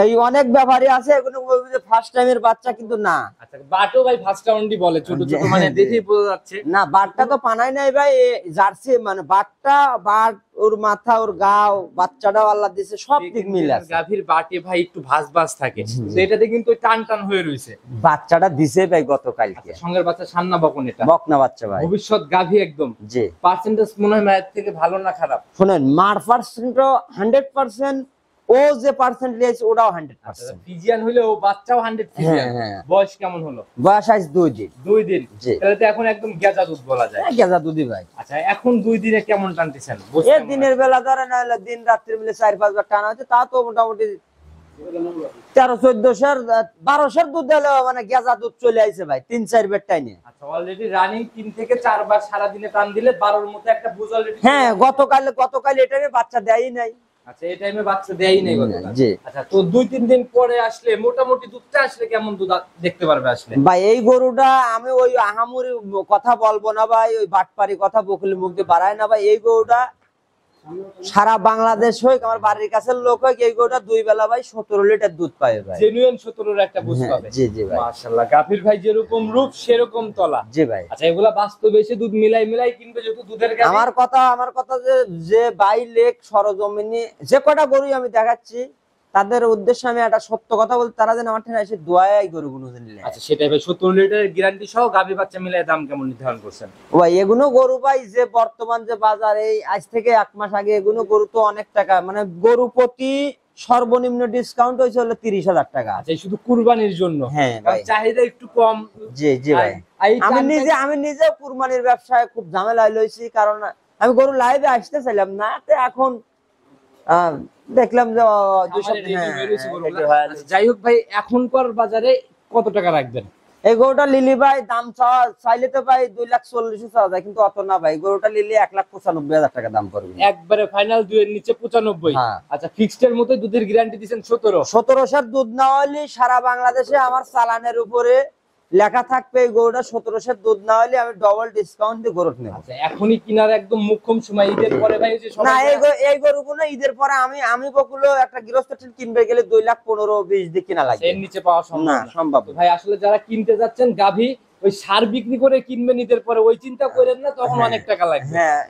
এই অনেক ব্যাপারই আছে, এগুলো বলবে যে ফার্স্ট টাইমের বাচ্চা, কিন্তু না। আচ্ছা, বাটও ভাই ফার্স্ট রাউন্ডই বলে, ছোট ছোট, মানে দেখেই বোঝা যাচ্ছে। না, বাটটা তো পানাই নাই ভাই, জার্সি মানে বাটটা, বাট ওর মাথা, ওর গাও, বাচ্চাটাও আল্লাহ দিয়েছে, সব দিক মিলে আছে। গাভীর বাটে ভাই একটু ভাঁজ ভাঁজ থাকে, তো এটাতে কিন্তু ওই টান টান হয়ে রয়েছে। বাচ্চাটা দিছে ভাই গতকালকে। আচ্ছা, সঙ্গের বাচ্চা সান্না বকন, এটা বকনা বাচ্চা ভাই। ভবিষ্যৎ গাভী একদম। জি। পার্সেন্টেজ মনে হয় মায়ের থেকে ভালো না খারাপ? শুনেন, মার পার্সেন্ট 100%, ও যে পার্সেন্ট লিয়েছে ওটাও 100%। ফিজিয়ান হলে ও বাচ্চাও 100 ফিজিয়ান। হ্যাঁ। বয়স কেমন হলো? বয়স আজ 2 দিন। 2 দিন। জি। তাহলে তো এখন একদম গেজা দুধ বলা যায়। গেজা দুধি ভাই। আচ্ছা, এখন 2 দিনে কেমন টানতেছেন? এ দিনের বেলা ধরে না হলে দিন রাত্রি মিলে 4-5 বার টানা হচ্ছে, তা তো মোটামুটি 13-14 12 দুধ দিলে মানে গেজা দুধ চলে আইছে ভাই, 3-4 বার টাইনে। আচ্ছা, অলরেডি রানিং 3 থেকে 4 বার সারা দিনে টান দিলে 12 এর মতো একটা বুঝ অলরেডি। হ্যাঁ, গতকাল এটারে বাচ্চা দেয়ই নাই। আচ্ছা, এই টাইমে বাচ্চা দেয়ই নাই গতকাল। জি। আচ্ছা, তো 2-3 দিন পরে আসলে মোটামুটি দুধটা আসলে কেমন দুধ দেখতে পারবে আসলে? ভাই এই গরুটা আমি ওই আহামুরি কথা বলবো না ভাই, ওই বাটপারি কথা বকুলি মুখ দিয়ে বাড়ায় না ভাই। এই গরুটা সারা বাংলাদেশ হোক, আমার বাড়ির কাছের লোক হোক, এই গরুটা 2 বেলা ভাই 17 লিটার দুধ পাবে ভাই। জেনুইন 17 এর একটা বুঝ হ্যাঁ, পাবে। জি জি ভাই। মাশাআল্লাহ, গাভীর ভাই যেরকম রূপ সেরকম তলা। জি ভাই। আচ্ছা, এগুলা বাস্তবে এসে দুধ মিলাই কিনবে, যেহেতু দুধের গাভী। আমার কথা যে বাই লেক সরজমিনি যে কটা গরু আমি দেখাচ্ছি, তাদের উদ্দেশ্যে আমি একটা সত্য কথা বলতে, তারা যেন আমার ঠেনে এসে দোয়াই গরুগুলো নিলে। আচ্ছা, সেটাই ভাই, 17 লিটারের গ্যারান্টি সহ গাভী বাচ্চা মিলাই দাম কেমন নির্ধারণ করছেন? ভাই এগুলো গরু ভাই, যে বর্তমান যে বাজার, এই আজ থেকে 1 মাস আগে এগুলো গরু তো অনেক টাকা, মানে গরু প্রতি সর্বনিম্ন ডিসকাউন্ট হয়েছে হলো 30,000 টাকা। আচ্ছা, এই শুধু কুরবানির জন্য। হ্যাঁ ভাই। চাহিদা একটু কম। জি জি ভাই। আমি নিজে কুরবানির ব্যবসায় খুব ঝামেলা লইছি, কারণ আমি গরু লাইভে আসতে চাইলাম না, তো এখন দেখলাম যে 2 সপ্তাহ। যাই হোক ভাই, এখনকার বাজারে কত টাকা রাখবেন? এই গরুটা লিলি ভাই দাম চাইলে তো ভাই 2,40,000 চাওয়া যায়, কিন্তু অত না ভাই। গরুটা লিলি 1,95,000 টাকা দাম করবে একবারে ফাইনাল 2 এর নিচে 95। হ্যাঁ। আচ্ছা, ফিক্সড এর মধ্যে দুধের গ্যারান্টি দিবেন 17। 1700 দুধ না হলে সারা বাংলাদেশে আমার চালানের উপরে লেখা থাকবে, এই গরুটা 1700 দুধ না হলে আমি ডবল ডিসকাউন্ট দিয়ে গরু নেব। আচ্ছা, এখনই কিনার একদম মুখ্যম সময়, ঈদের পরে ভাই। যে না, এই গরুগুলো ঈদের পরে আমি বকুলো একটা গৃহস্থ কিনবে গেলে 2,15,20 দিয়ে কিনা লাগে, এর নিচে পাওয়া সম্ভব না, না। সম্ভব তো ভাই আসলে যারা কিনতে যাচ্ছেন গাভী, ওই সার বিক্রি করে কিনবেন ঈদের পরে, ওই চিন্তা করেন না, তখন অনেক টাকা লাগবে। হ্যাঁ,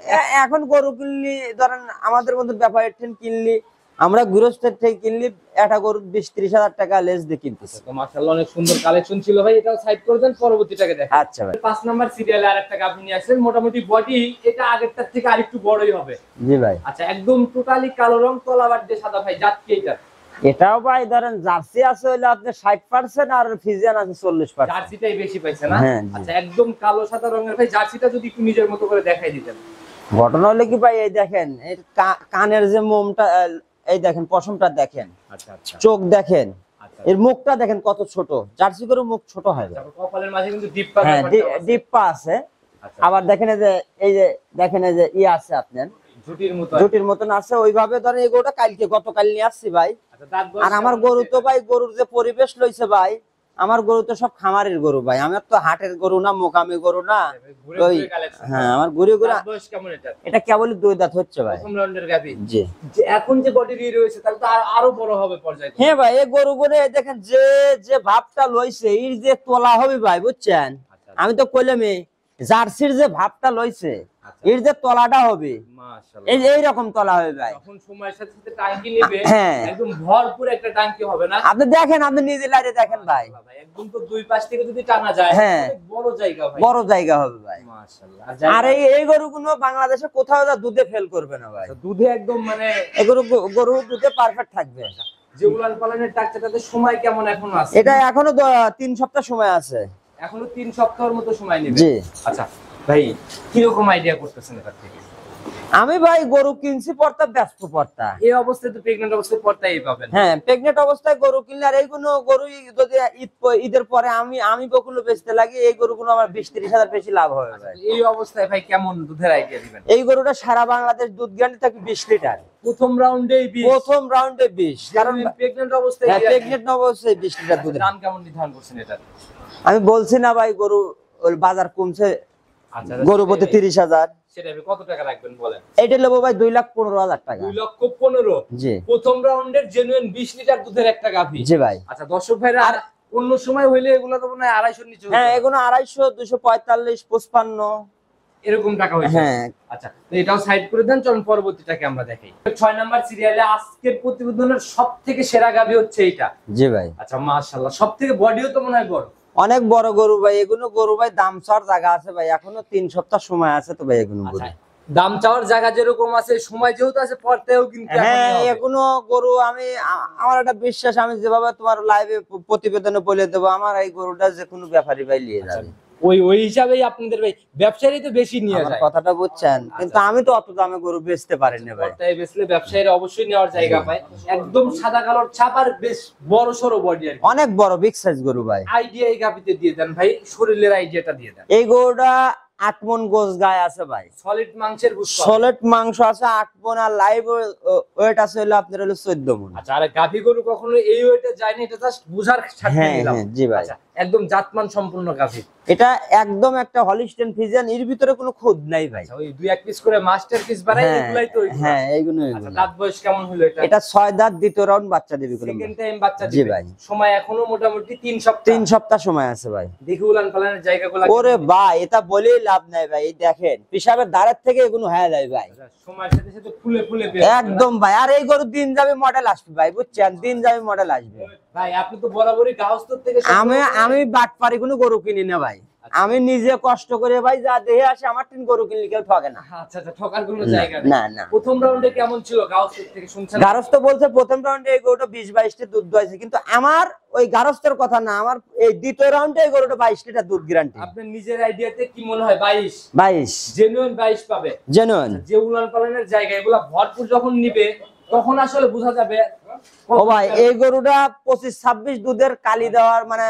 এখন গরু কিনলি ধরেন আমাদের মধ্যে ব্যাপারের ঠেন কিনলি, আমরা গৃহস্থের থেকে কিনলি একটা গরু 20-30,000 টাকা লেস দিয়ে কিনতেছি। তো মাশাআল্লাহ, অনেক সুন্দর কালেকশন ছিল ভাই, এটাও সাইড করে দেন, পরবর্তীটাকে দেখেন। আচ্ছা ভাই। 5 নাম্বার সিরিয়ালে আরেকটা গাভী নিয়ে আসেন, মোটামুটি বডি এটা আগেরটার থেকে আরেকটু বড়ই হবে। জি ভাই। আচ্ছা, একদম টোটালি কালো রং, তলাবার দিয়ে সাদা ভাই, জাত কি এটা? এটাও ভাই ধরেন জার্সি আছে হইলে আপনি 60% আর ফিজিয়ান আছে 40%। জার্সিটাই বেশি পাইছে না? হ্যাঁ, জি। আচ্ছা, একদম কালো সাদা রঙের ভাই জার্সিটা যদি একটু নিজের মতো করে দেখাই দিতেন। ঘটনা হলো কি ভাই, এই দেখেন এই কানের যে মোমটা, এই দেখেন পশমটা দেখেন, আচ্ছা আচ্ছা চোখ দেখেন, আচ্ছা। এর মুখটা দেখেন কত ছোট। জার্সি করে মুখ ছোট হয় ভাই। তারপর কপালের মাঝে কিন্তু ডিপ্পা হ্যাঁ, ব্যাপারটা আছে। ডিপ্পা আছে। আচ্ছা, আবার দেখেন এই যে দেখেন এই যে আছে আপনার জুটির মতো। জুটির মতন আছে। ওইভাবে ধরেন এগুলোটা গতকাল নিয়ে আসছি ভাই। আচ্ছা, দাঁত বয়স আর আমার কেমন গরু হয়েছে তো এটা? ভাই, গরুর যে পরিবেশ লইছে ভাই, আমার গরু তো সব খামারের গরু ভাই, আমার তো হাটের গরু না, মোকামি গরু না। ঘুরে ওই ঘুরে কালেকশন। হ্যাঁ, আমার ঘুরে ঘুরে। দাঁত বয়স কেমন এটা? এটা কেবলই 2 দাঁত হচ্ছে ভাই। প্রথম রাউন্ডের গাভী। জি। যে এখন যে বডি দিয়ে রয়েছে তাহলে তো আরো বড় হবে পর্যায়ে। হ্যাঁ ভাই, এই গরু গরু দেখেন যে যে ভাবটা লইছে, এর যে তোলা হবে ভাই, বুঝছেন? আচ্ছা, আমি তো কইলাম জার্সির যে ভাবটা লইছে, আচ্ছা। এর যে তলাটা হবে, মাশাআল্লাহ। এই রকম তলা হবে ভাই। যখন সময়ের সাথে সাথে টাঙ্কি নেবে, হ্যাঁ। একদম ভরপুর একটা টাঙ্কি হবে না? আপনি দেখেন, আপনি নিজে লাইরে দেখেন ভাই। ভাই একদম তো দুই পাশ থেকে যদি টানা যায়, হ্যাঁ। অনেক বড় জায়গা ভাই। বড় জায়গা হবে ভাই। মাশাআল্লাহ। আর এই গরুগুলো বাংলাদেশে কোথাও দুধে ফেল করবে না ভাই। দুধে একদম মানে এই গরু দুধে পারফেক্ট থাকবে। যে উলান পালানের টাকটা তাতে সময় কেমন এখন আছে? এটা এখনো 3 সপ্তাহ সময় আছে। এখনো 3 সপ্তাহের মতো সময় নেবে। জি। আচ্ছা ভাই, কিরকম আইডিয়া করতেছেন এটার থেকে? আমি ভাই গরু কিনছি পড়তা, ব্যস্ত পড়তা। এই অবস্থায় তো প্রেগন্যান্ট অবস্থায় পড়তাই পাবেন। হ্যাঁ, প্রেগনেন্ট অবস্থায় গরু কিনলে আর এইগুলো গরু যদি ঈদের পরে আমি বকুলো বেচতে লাগি, এই গরুগুলো আমার 20-30 হাজার বেশি লাভ হবে ভাই। এই অবস্থায় ভাই কেমন দুধের আইডিয়া দিবেন? এই গরুটা সারা বাংলাদেশ দুধ গ্যারান্টি থাকবে 20 লিটার। প্রথম রাউন্ডেই 20? প্রথম রাউন্ডে 20, কারণ প্রেগন্যান্ট অবস্থায় হ্যাঁ, প্রেগনেন্ট অবস্থায় 20 লিটার দুধ। দাম কেমন নির্ধারণ করছেন এটা? আমি বলছি না ভাই, গরু ওর বাজার কমছে, আচ্ছা, গরু প্রতি 30,000। সেটা কত টাকা রাখবেন বলেন? এইটা নেবো ভাই 2,15,000 টাকা। 2,15,000? জি। প্রথম রাউন্ডের জেনুইন 20 লিটার দুধের একটা গাভী। জি ভাই। আচ্ছা দর্শক ভাইরা, আর অন্য সময় হইলে এগুলো তো মনে হয় 250 নিচে হ্যাঁ, হতো। এগুলো 250, 245, 55 এরকম টাকা হইছে। হ্যাঁ। আচ্ছা, তো এটাও সাইড করে দেন, চলুন পরবর্তীটাকে আমরা দেখাই। 6 নাম্বার সিরিয়ালে আজকের প্রতিবেদনের সবথেকে সেরা গাভী হচ্ছে এইটা। জি ভাই। আচ্ছা মাশাআল্লাহ, সবথেকে বডিও তো মনে হয় বড়। অনেক বড় গরু ভাই, এগুলো গরু ভাই দাম চাওয়ার জায়গা আছে ভাই, এখনো 3 সপ্তাহ সময় আছে তো ভাই এগুলো গরু। আচ্ছা, দাম চাওয়ার জায়গা যেরকম আছে, সময় যেহেতু আছে, পড়তেও কিন্তু হ্যাঁ, এখনই হবে। এগুলো গরু আমার একটা বিশ্বাস, আমি যেভাবে তোমার লাইভে প্রতিবেদনে বলে দেবো, আমার এই গরুটা যে কোনো ব্যাপারী ভাই নিয়ে যাবে। ওই হিসাবেই আপনাদের ভাই ব্যবসায়ী তো বেশি নিয়ে আমার যায়। কথাটা বুঝছেন? কিন্তু আমি তো অত দামে গরু বেচতে পারি না ভাই। পর্দায় বেচলে ব্যবসায়ীরা অবশ্যই নেওয়ার জায়গা পায়। একদম সাদা কালোর ছাপ আর বেশ বড় সরো বডি আর কি। অনেক বড় বিগ সাইজ গরু ভাই। আইডিয়া এই গাভিতে দিয়ে দেন ভাই, শরীরের আইডিয়াটা দিয়ে দেন। এই গরুটা 8 মণ গোস গায়ে আছে ভাই। সলিড মাংসের বুঝ পাবেন। সলিড মাংস আছে 8 মণ, আর লাইভ ওয়েট আছে হলো আপনার হলো 14 মণ। আচ্ছা, আর গাভি গরু কখনো এই ওয়েটে যায়নি, এটা জাস্ট বুঝার স্বার্থে হ্যাঁ, নিলাম। হ্যাঁ, জি ভাই। আচ্ছা, একদম জাতমান সম্পূর্ণ গাভি। এটা একদম একটা হলিস্টেন ফ্রিজিয়ান, এর ভিতরে কোনো খুদ নাই ভাই। আচ্ছা, ওই 2-1 পিস করে মাস্টার পিস বানাই, হ্যাঁ, এগুলাই তো ওইগুলো। হ্যাঁ, এইগুলো আচ্ছা, দাঁত বয়স কেমন হলো এটা? এটা 6 দাঁত, দ্বিতীয় রাউন্ড বাচ্চা দিবে কোনো। সেকেন্ড টাইম বাচ্চা জি দিবে। ভাই। সময় এখনো মোটামুটি 3 সপ্তাহ। 3 সপ্তাহ সময় আছে ভাই। দেখি উলান পালানের জায়গাগুলো। ওরে ভাই, এটা বলেই লাভ নাই ভাই। এই দেখেন পিসাবের দাঁড়ের থেকে এগুলো হয়ে যায় ভাই, সময়ের সাথে সাথে ফুলে ফুলে বের একদম ভাই। আর এই গরু দিন যাবে মডেল আসবে ভাই, বুঝছেন? দিন যাবে মডেল আসবে। ভাই আপনি তো বরাবরই গাউস্তর থেকে আমি বাটপারি কোনো গরু কিনি না ভাই। আমি নিজে কষ্ট করে ভাই যা দেহে আসে, আমার 3 গরু কিনলে কেউ ঠকে না। আচ্ছা আচ্ছা, ঠকার কোনো জায়গা নেই। না, না। প্রথম রাউন্ডে কেমন ছিল গাউস্তর থেকে শুনছেন? গারস্থ বলছে প্রথম রাউন্ডে এই গরুটা 20-22 দুধ দোয়াইছে, কিন্তু আমার ওই গারস্থের কথা না, আমার এই দ্বিতীয় রাউন্ডে এই গরুটা 22 লিটার দুধ গ্যারান্টি। আপনার নিজের আইডিয়াতে কি মনে হয়? 22? 22 জেনুইন 22 পাবে। জেনুইন। যে উলান পালানের জায়গা এগুলা ভরপুর যখন নিবে, তখন আসলে বোঝা যাবে। ও ভাই, এই গরুটা 25-26 দুধের কালি দেওয়ার মানে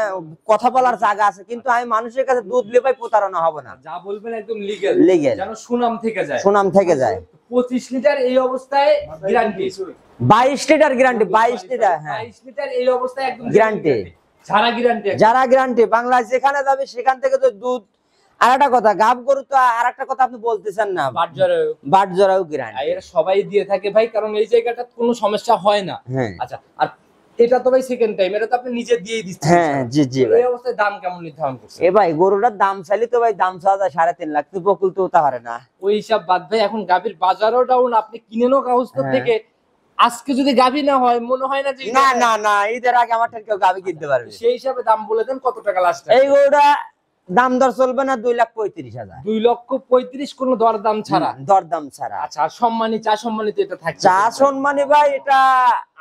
কথা বলার জায়গা আছে, কিন্তু আমি মানুষের কাছে দুধ নিয়ে ভাই প্রতারণা হব না। যা বলবেন একদম লিগ্যাল, লিগ্যাল, যেন সুনাম থেকে যায়। সুনাম থেকে যায়। 25 লিটার এই অবস্থায় গ্যারান্টি। 22 litre guarantee, 22 litre. হ্যাঁ, 22 লিটার এই অবস্থায় একদম গ্যারান্টি। যারা গ্যারান্টি, যারা গ্যারান্টি বাংলাদেশ যেখানে যাবে সেখান থেকে তো দুধ। আর একটা কথা, গাব গরু তো আর একটা কথা আপনি বলতেছেন না, বাট জরাও গ্যারান্টি। এরা সবাই দিয়ে থাকে ভাই, কারণ এই জায়গাটা কোনো সমস্যা হয় না। হ্যাঁ। আচ্ছা, আর এটা তো ভাই সেকেন্ড টাইম, এটা তো আপনি নিজে দিয়েই দিচ্ছেন। হ্যাঁ, জি জি ভাই। এই অবস্থায় দাম কেমন নির্ধারণ করছেন? এ ভাই গরুটার দাম চাইলে তো ভাই দাম চাওয়া যায় 3.5 লাখ, তুই বকুল তো তা পারে না। ওই হিসাব বাদ ভাই, এখন গাভীর বাজারও ডাউন, আপনি কিনেনও কাউস্তর থেকে। আজকে যদি গাভী না হয়, মনে হয় না যে না না না, ঈদের আগে আমার থেকে কেউ গাবি কিনতে পারবে। সেই হিসাবে দাম বলে দেন, কত টাকা লাস্ট? এই গরুটা দাম দর চলবে না, 2,35,000। 2,35,000 কোনো দরদাম ছাড়া? দরদাম ছাড়া। আচ্ছা, আর সম্মানী চা সম্মানিত এটা থাকছে? চা সম্মানী ভাই এটা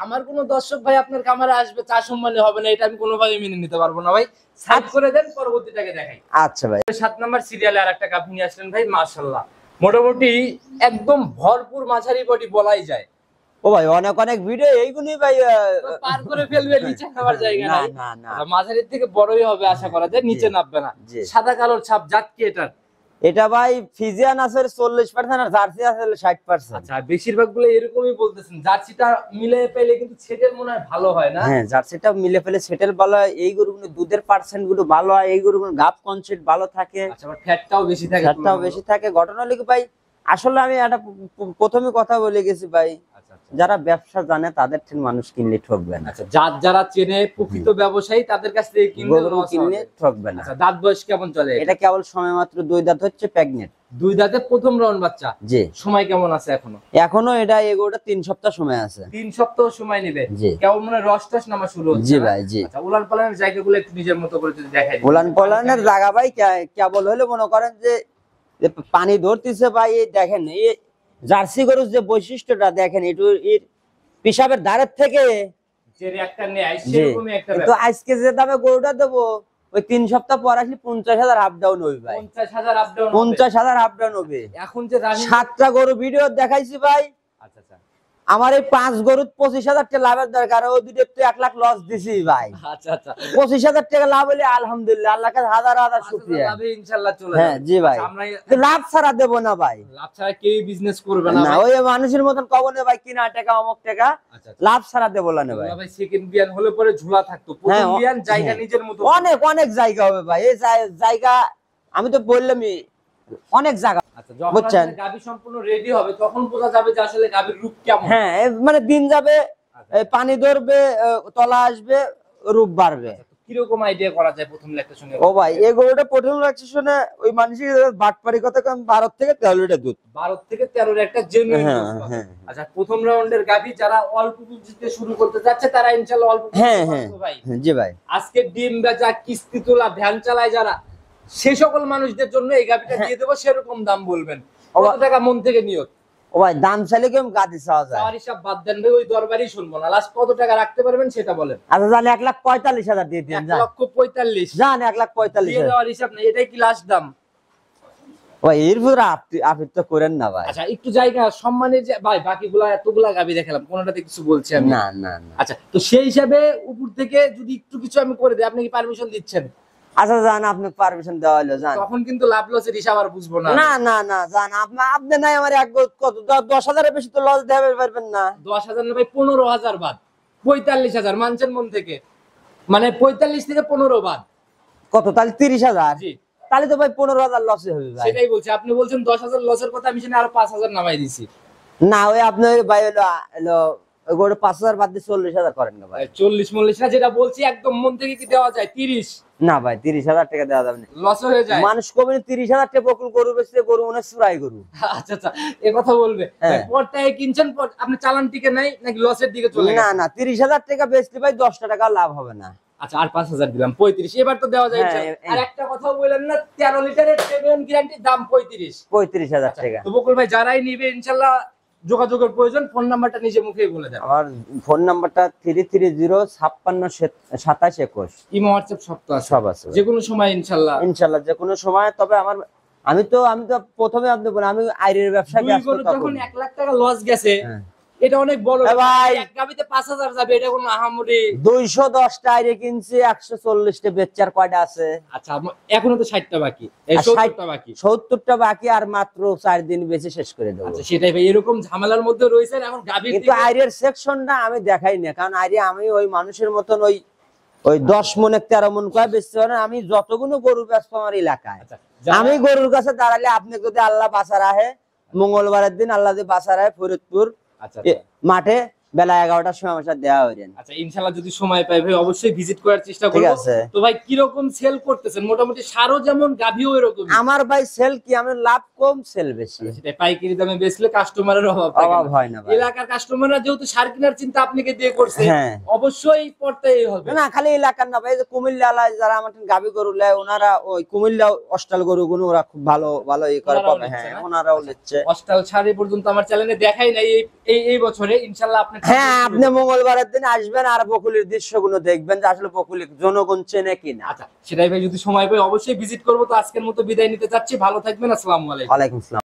আমার কোনো দর্শক ভাই আপনার খামারে আসবে, চা সম্মানী হবে না, এটা আমি কোনোভাবে মেনে নিতে পারবো না ভাই। সাইড করে দেন, পরবর্তীটাকে দেখাই। আচ্ছা ভাই। 7 নাম্বার সিরিয়ালে আরেকটা গাভী নিয়ে আসলেন ভাই, মাশাআল্লাহ মোটামুটি একদম ভরপুর মাঝারি বডি বলাই যায়। ও ভাই অনেক অনেক ভিডিও এইগুলোই ভাই পার করে ফেলবে, নিচে নামার জায়গা নাই। না না, মাঝারির থেকে বড়ই হবে আশা করা যায়, নিচে নামবে না। সাদা কালোর ছাপ, জাত কি এটার? এটা ভাই ফিজিয়ান আছে 40% আর জার্সি আছে 60%। আচ্ছা, বেশিরভাগ গুলো এরকমই বলতেছেন। জার্সিটা মিলে পেলে কিন্তু সেটের মনে হয় ভালো হয় না? হ্যাঁ, জার্সিটা মিলে পেলে সেটেল ভালো হয়, এই গরুগুলো দুধের পার্সেন্ট গুলো ভালো হয়, এই গরুগুলো গাব কনসেপ্ট ভালো থাকে। আচ্ছা, আবার ফ্যাটটাও বেশি থাকে? ফ্যাটটাও বেশি থাকে। ঘটনা হলো কি ভাই, আসলে আমি একটা প্রথমে কথা বলে গেছি ভাই, যারা ব্যবসা জানে তাদের থেকে মানুষ কিনলে ঠকবে না। আচ্ছা, যারা চেনে প্রকৃত ব্যবসায়ী তাদের কাছ থেকে কিনলে ঠকবে না। আচ্ছা, দাঁত বয়স কেমন চলে? এটা কেবল সময় মাত্র 2 দাঁত হচ্ছে, প্রেগনেন্ট। 2 দাঁতে প্রথম রাউন্ড বাচ্চা? জি। সময় কেমন আছে এখনো? এখনো এটা এগোটা 3 সপ্তাহ সময় আছে। 3 সপ্তাহ সময় নেবে? জি। কেমন মানে রস টস নামা শুরু হচ্ছে? জি ভাই, জি। আচ্ছা, উলান পালানের জায়গাগুলো একটু নিজের মতো করে যদি দেখাই। উলান পালানের জায়গা ভাই কেবল হলে মনে করেন যে পানি ধরতেছে ভাই। এই দেখেন, এই জার্সি গরুর যে বৈশিষ্ট্যটা দেখেন, একটু এর পেশাবের ধারের থেকে যে একটা নেয় সেরকমই একটা তো আজকে যে দামে গরুটা দেবো, ওই 3 সপ্তাহ পর আসলে 50,000 আপ ডাউন হবে ভাই। 50,000 আপ ডাউন? 50,000 আপ ডাউন হবে। এখন যে 7টা গরু ভিডিও দেখাইছি ভাই। আচ্ছা আচ্ছা, আমার এই 5 গরুত 25,000 টাকা লাভের দরকার, ও দুটো তো 1 লাখ লস দিছি ভাই। আচ্ছা আচ্ছা, 25,000 টাকা লাভ হলে আলহামদুলিল্লাহ, আল্লাহর কাছে হাজার হাজার শুকরিয়া। লাভে ইনশাআল্লাহ চলে যাবে। হ্যাঁ জি ভাই, লাভ ছাড়া দেব না ভাই। লাভ ছাড়া কেউ বিজনেস করবে না না, ওই মানুষের মতন কবনে ভাই কিনা টাকা অমুক টাকা, লাভ ছাড়া দেব না ভাই। ভাই সেকেন্ড বিয়ান হলে পরে ঝুলা থাকতো, প্রথম বিয়ান জায়গা নিজের মতো অনেক অনেক জায়গা হবে ভাই। এই জায়গা আমি তো বললামই, অনেক জায়গা। আচ্ছা, যখন গাভী সম্পূর্ণ রেডি হবে তখন বোঝা যাবে যে আসলে গাভীর রূপ কেমন। হ্যাঁ, মানে দিন যাবে, পানি ধরবে, তলা আসবে, রূপ বাড়বে। কিরকম আইডিয়া করা যায় প্রথম ল্যাকটেশনে? ও ভাই, এই গরুটা প্রথম ল্যাকটেশনে ওই মানুষের বাটপারি কথা কম 12 থেকে 13 লিটার দুধ। 12 থেকে 13 একটা জেনুইন দুধ। আচ্ছা, প্রথম রাউন্ডের গাভী যারা অল্প দুধ দিতে শুরু করতে যাচ্ছে তারা ইনশাআল্লাহ অল্প দুধ পাবে ভাই। জি ভাই। আজকে ডিম বেচা, কিস্তি তোলা, ভ্যান চালায় যারা, সেই সকল মানুষদের জন্য এই গাভীটা দিয়ে দেব, সেরকম দাম বলবেন। কত টাকা মন থেকে নিয়ত? ও ভাই, দাম চাইলে কেমন গাদি চাওয়া যায়? সরি সব বাদ দেন ভাই, ওই দরবারই শুনবো না। লাস্ট কত টাকা রাখতে পারবেন সেটা বলেন। আচ্ছা জান, 1,45,000 দিয়ে দেন। 1,45,000 জান, 1,45,000 দিয়ে দেওয়ার হিসাব নাই, এটাই কি লাস্ট দাম? ভাই এরপর আপনি তো করেন না ভাই। আচ্ছা, একটু জায়গা সম্মানের যে ভাই, বাকিগুলা এতগুলা গাভী দেখালাম, কোনটাতে কিছু বলছি আমি? না না না। আচ্ছা, তো সেই হিসাবে উপর থেকে যদি একটু কিছু আমি করে দিই, আপনি কি পারমিশন দিচ্ছেন? আচ্ছা জান, আপনি পারমিশন দেওয়া হলো জান। তখন কিন্তু লাভ লসের হিসাব আর বুঝবো না। না না না জান, আপনি নাই আমার কত 10,000 এর বেশি তো লস দেবে পারবেন না। 10,000 না ভাই, 15,000 বাদ। 45,000 মানছেন মন থেকে? মানে 45 থেকে 15 বাদ কত? তাহলে 30,000। জি। তাহলে তো ভাই 15,000 লসে হবে ভাই। সেটাই বলছি, আপনি বলছেন 10,000 লসের কথা, আমি শুনে আরো 5,000 নামাই দিছি। না, ওই আপনি ভাই হলো ওই 5,000 বাদ দিয়ে 40,000 করেন না ভাই। 40 না, যেটা বলছি একদম মন থেকে কি দেওয়া যায়? 30? না ভাই, 30,000 টাকা দেওয়া যাবে না, লস হয়ে যায়। মানুষ কবে 30,000 টাকা বকুল গরু বেচতে, গরু মনে চুরাই গরু। আচ্ছা আচ্ছা, এ কথা বলবে। পরটায় কিনছেন, আপনি চালান টিকে নাই নাকি লসের দিকে চলে গেছেন? না না, 30,000 টাকা বেচলে ভাই 10 টাকা লাভ হবে না। আচ্ছা, আর 5,000 দিলাম, 35। এবার তো দেওয়া যায়। আর একটা কথা বললেন না, 13 লিটারের প্রিমিয়াম গ্যারান্টি, দাম 35,000 টাকা। তো বকুল ভাই যারাই নিবে ইনশাআল্লাহ যোগাযোগের প্রয়োজন, ফোন নাম্বারটা নিজে মুখেই বলে দেন। আমার ফোন নাম্বারটা 330565721। ইমো হোয়াটসঅ্যাপ সব আছে, যে কোনো সময় ইনশাআল্লাহ যে কোনো সময়। তবে আমার আমি তো প্রথমে আপনি বলেন, আমি আইরের ব্যবসা যখন 1 লাখ টাকা লস গেছে, এটা অনেক বড় ভাই। এক গাবিতে 5,000 যাবে, এটা কোনো আহামরি। 210টা আইরে কিনছি, 140টা বেচার কয়টা আছে? আচ্ছা, এখনো তো 60টা বাকি, 70টা বাকি। 70টা বাকি, আর মাত্র 4 দিন বেঁচে শেষ করে দেবো। আচ্ছা, সেটাই ভাই, এরকম ঝামেলার মধ্যে রয়েছেন এখন গাবি। কিন্তু আইরের সেকশনটা আমি দেখাই না, কারণ আইরে আমি ওই মানুষের মতন ওই 10 মন 13 মন কয় বেচতে পারেন। আমি যতগুলো গরু ব্যস্ত আমার এলাকায়, আমি গরুর কাছে দাঁড়ালে, আপনি যদি আল্লাহ বাঁচা রাখে, মঙ্গলবারের দিন আল্লাহ যদি বাঁচা রাখে, ফরিদপুর মাঠে বেলা 11টার সময় আমার সাথে দেওয়া হইলেন। আচ্ছা ইনশাআল্লাহ যদি সময় পাই ভাই অবশ্যই ভিজিট করার চেষ্টা ঠিক করব। আছে। তো ভাই কি রকম সেল করতেছেন? মোটামুটি সারও যেমন গাভিও এরকম। আমার ভাই সেল কি, আমি লাভ কম সেল বেশি। সেটা পাইকারি দামে বেচলে কাস্টমারের অভাব থাকে অভাব না। হয় না ভাই। এলাকার কাস্টমাররা যেহেতু সার কেনার চিন্তা আপনাকে দিয়ে করছে, হ্যাঁ। অবশ্যই পড়তেই হবে। না খালি এলাকার না ভাই, যে কুমিল্লা যারা আমার গাবি গরু নেয় ওনারা ওই কুমিল্লা অস্টাল গরুগুলো ওরা খুব ভালো ভালো ই করে ওনারাও পাবে। নিচ্ছে হ্যাঁ না? ওনারাও নিচ্ছে। অস্টাল ছাড় এই পর্যন্ত আমার চ্যানেলে দেখাই নাই এই বছরে। ইনশাআল্লাহ আপনি হ্যাঁ আপনি মঙ্গলবারের দিন আসবেন আর বকুলের দৃশ্যগুলো দেখবেন যে আসলে বকুলের জনগণ চেনে কিনা। আচ্ছা সেটাই ভাই যদি সময় পাই অবশ্যই ভিজিট করবো। তো আজকের মতো বিদায় নিতে চাচ্ছি, ভালো থাকবেন, আসসালামু আলাইকুম। ওয়ালাইকুম আসসালাম।